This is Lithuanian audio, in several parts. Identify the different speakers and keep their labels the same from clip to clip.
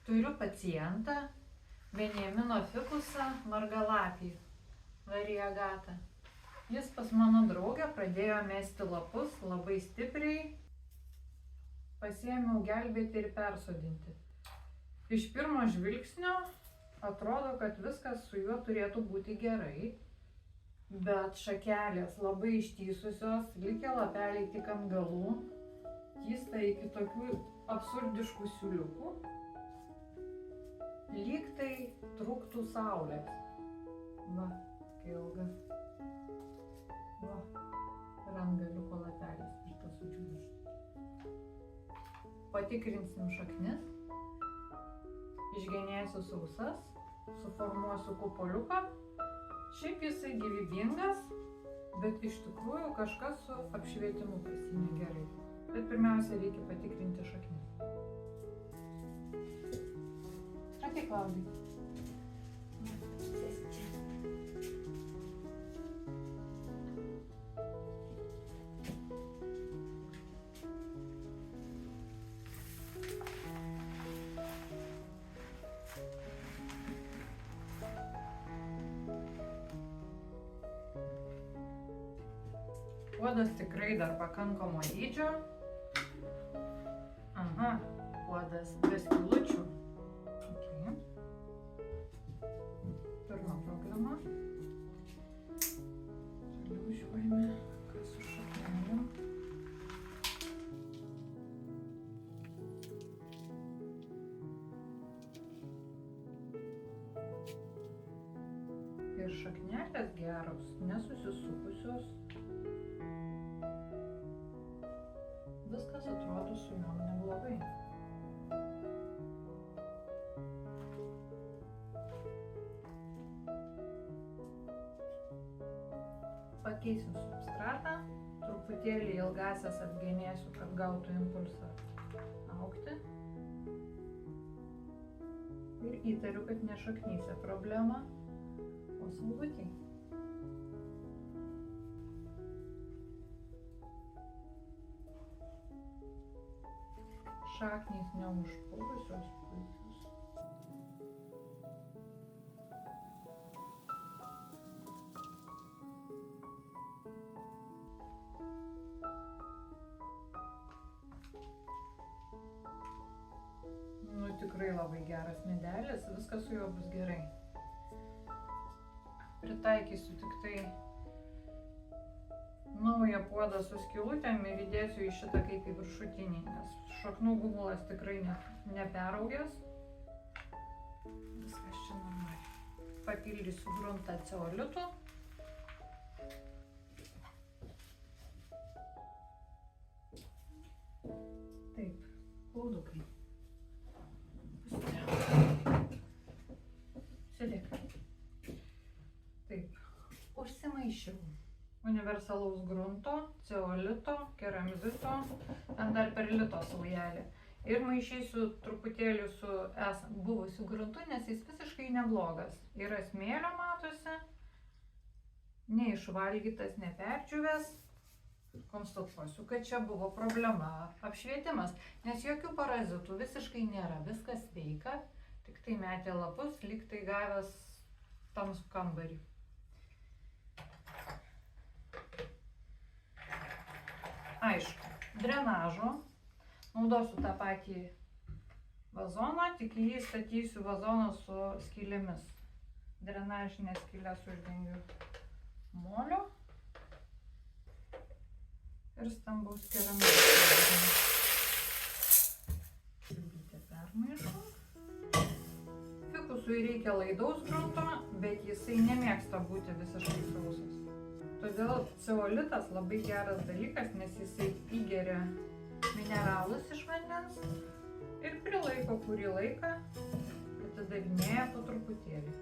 Speaker 1: Turiu pacientą, Benjamino fikusą margalapį, variegata. Jis pas mano draugę pradėjo mesti lapus labai stipriai. Pasiėmiau gelbėti ir persodinti. Iš pirmo žvilgsnio atrodo, kad viskas su juo turėtų būti gerai, bet šakelės labai ištįsusios, likę lapeliai tik ant galų, tysta iki tokių absurdiškų siūliukų. Lyg tai trūktų saulės. Va, kai ilga. Va, ir ant galiuko lapelis ir sudžiūvęs. Patikrinsim šaknis. Išgenėsiu sausas, suformuosiu kupoliuką. Šiaip jisai gyvybingas, bet iš tikrųjų kažkas su apšvietimu pas jį negerai. Bet pirmiausia reikia patikrinti šaknis. Ateik, Klaudai.
Speaker 2: Sėsk čia.
Speaker 1: Puodas tikrai dar pakankamo dydžio. Aha, puodas be skylučių. Okay. Pirma problema. Toliau žiūrime, kas su šakneliu. Ir šaknelės geros, nesusisukusios. Viskas atrodo su jom neblogai. Pakeisiu substratą, truputėlį ilgasias atgenėsiu, kad gautų impulsą augti. Ir įtariu, kad ne šaknyse problema, o saulutėj. Šaknys neužpuvusios, puikius. Nu, tikrai labai geras medelis, viskas su juo bus gerai. Pritaikysiu tik tai naują puodą su skylutėm ir įdėsiu į šitą kaip į viršutinį, nes šaknų gumulas tikrai neperaugęs. Viskas čia normaliai. Papildysiu gruntą ceolitu. Taip, klaudukai. Sėdėk. Taip, užsimaišiau. Universalaus grunto, ceolito, keramzito, ten dar perlito saujelį. Ir maišysiu truputėlį su buvusiu gruntu, nes jis visiškai neblogas. Yra smėlio matosi, neišvalgytas, neperdžiūvęs. Konstatuosiu, kad čia buvo problema apšvietimas, nes jokių parazitų visiškai nėra, viskas sveika, tik tai metė lapus, lyg tai gavęs tamsų kambarį. Aišku, drenažo, naudosiu tą patį vazoną, tik į jį statysiu vazoną su skylėmis. Drenažinės skylės uždengiu molio ir stambaus keramiko. Siurbytę permaišau. Fikusui reikia laidaus grunto, bet jisai nemėgsta būti visiškai sausas. Todėl ceolitas labai geras dalykas, nes jisai įgeria mineralus iš vandens ir prilaiko kurį laiką, atidavinėja po truputėlį.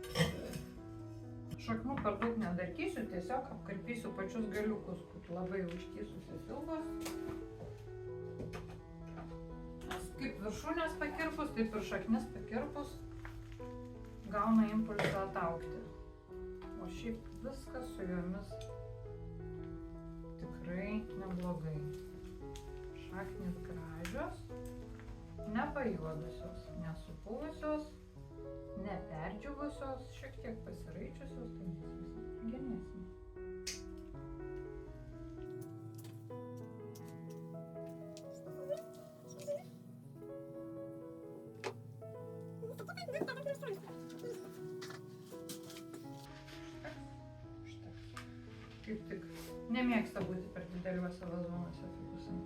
Speaker 1: Šaknų per daug nedarkysiu, tiesiog apkarpysiu pačius galiukus, kur labai užtysusios ilgos. Nes kaip viršūnės pakirpus, taip ir šaknis pakirpus gauna impulsą ataugti. O šiaip viskas su jomis tikrai neblogai. Šaknys gražios. nepajuodusios, nesupuvusios, neperdžiūvusios, šiek tiek pasiraičiusios, tai mes visi genėsime. Kaip tik nemėgsta būti per dideliuose vazonuose fikusai.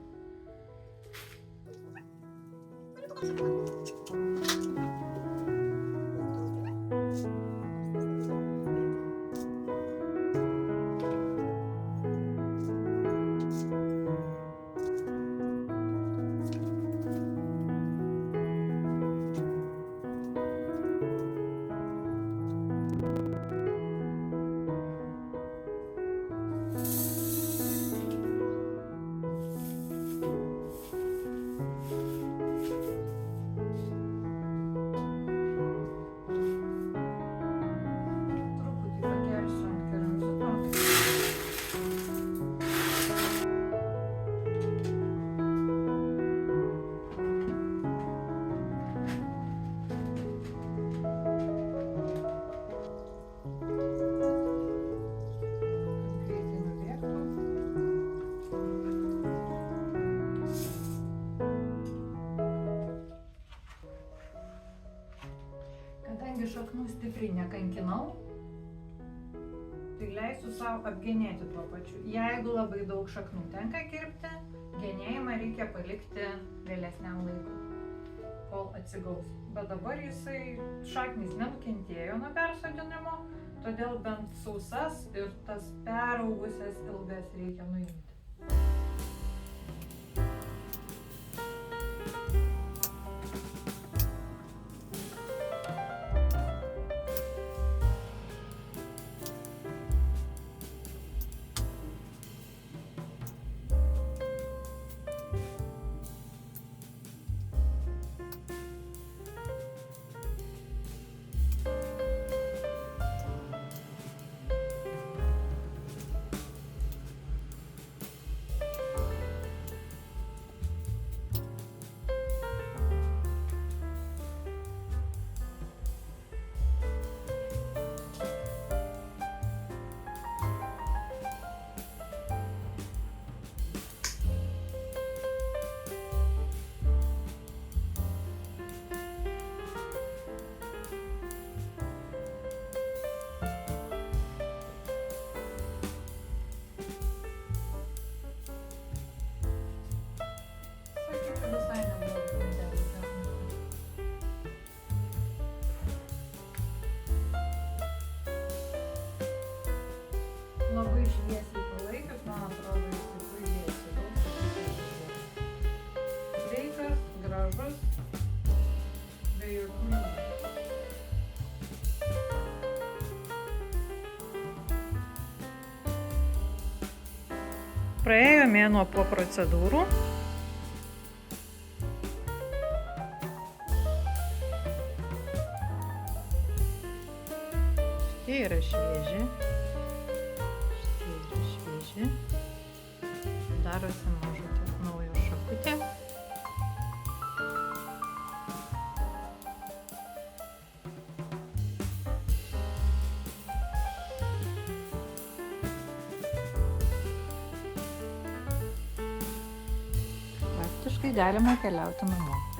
Speaker 1: Šaknų stipriai nekankinau, tai leisiu savo apgenėti tuo pačiu. Jeigu labai daug šaknų tenka kirpti, genėjimą reikia palikti vėlesniam laikui, kol atsigaus. Bet dabar šaknys nenukentėjo nuo persodinimo, todėl bent sausas ir tas peraugusias ilgas reikia nuimti. Labai šviesiai palaikius, man atrodo, jis puikiai atsigaus. Sveikas, gražus, be jokių lygų. Praėjo mėnuo po procedūrų. Šitie yra švieži. Darosi mažutė nauja šakutė. Praktiškai galima keliauti namo.